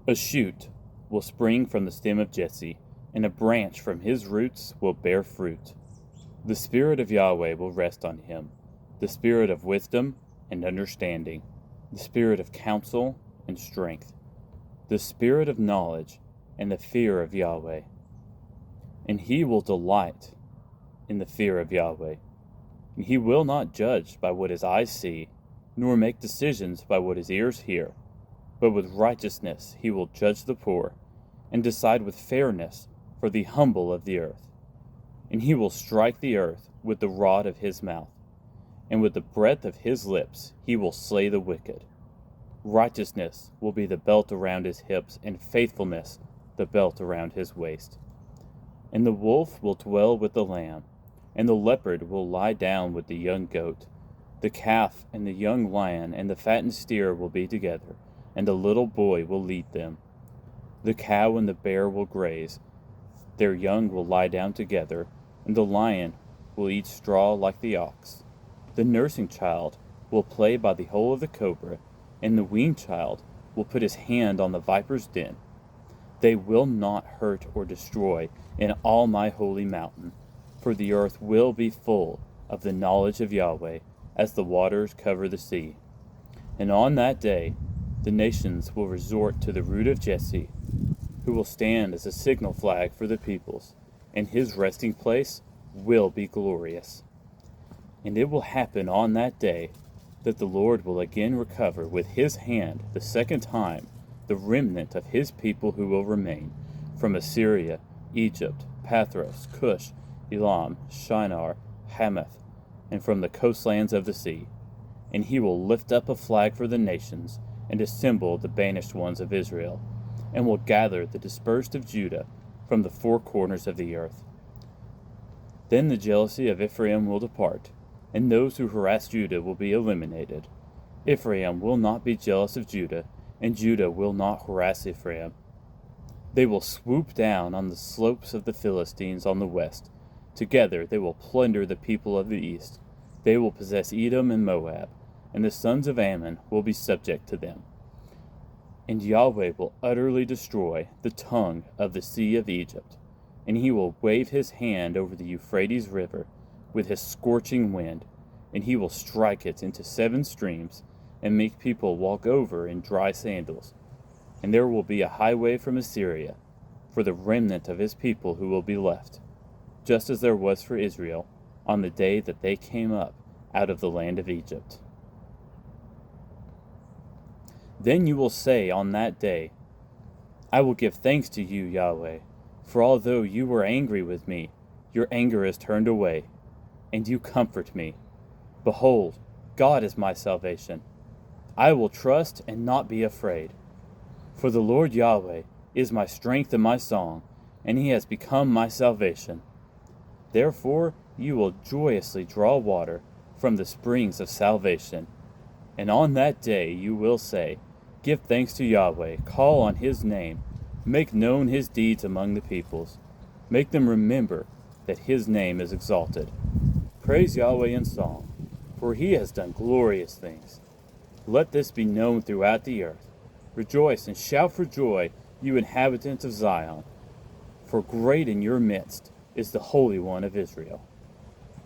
A shoot will spring from the stem of Jesse, and a branch from his roots will bear fruit. The Spirit of Yahweh will rest on him, the Spirit of wisdom and understanding, the Spirit of counsel and strength, the Spirit of knowledge and the fear of Yahweh. And he will delight in the fear of Yahweh. And he will not judge by what his eyes see, nor make decisions by what his ears hear. But with righteousness he will judge the poor, and decide with fairness for the humble of the earth. And he will strike the earth with the rod of his mouth, and with the breath of his lips he will slay the wicked. Righteousness will be the belt around his hips, and faithfulness the belt around his waist. And the wolf will dwell with the lamb, and the leopard will lie down with the young goat. The calf and the young lion and the fattened steer will be together, and the little boy will lead them. The cow and the bear will graze, their young will lie down together, and the lion will eat straw like the ox. The nursing child will play by the hole of the cobra, and the weaned child will put his hand on the viper's den. They will not hurt or destroy in all my holy mountain, for the earth will be full of the knowledge of Yahweh, as the waters cover the sea. And on that day the nations will resort to the root of Jesse, who will stand as a signal flag for the peoples, and his resting place will be glorious. And it will happen on that day that the Lord will again recover with his hand the second time the remnant of his people who will remain from Assyria, Egypt, Pathros, Cush, Elam, Shinar, Hamath, and from the coastlands of the sea. And he will lift up a flag for the nations, and assemble the banished ones of Israel, and will gather the dispersed of Judah from the four corners of the earth. Then the jealousy of Ephraim will depart, and those who harass Judah will be eliminated. Ephraim will not be jealous of Judah, and Judah will not harass Ephraim. They will swoop down on the slopes of the Philistines on the west. Together they will plunder the people of the east. They will possess Edom and Moab, and the sons of Ammon will be subject to them. And Yahweh will utterly destroy the tongue of the sea of Egypt, and he will wave his hand over the Euphrates River with his scorching wind, and he will strike it into 7 streams, and make people walk over in dry sandals. And there will be a highway from Assyria for the remnant of his people who will be left, just as there was for Israel on the day that they came up out of the land of Egypt. Then you will say on that day, I will give thanks to you, Yahweh, for although you were angry with me, your anger is turned away, and you comfort me. Behold, God is my salvation. I will trust and not be afraid. For the Lord Yahweh is my strength and my song, and he has become my salvation. Therefore you will joyously draw water from the springs of salvation. And on that day you will say, Give thanks to Yahweh, call on his name, make known his deeds among the peoples. Make them remember that his name is exalted. Praise Yahweh in song, for he has done glorious things. Let this be known throughout the earth. Rejoice and shout for joy, you inhabitants of Zion, for great in your midst is the Holy One of Israel.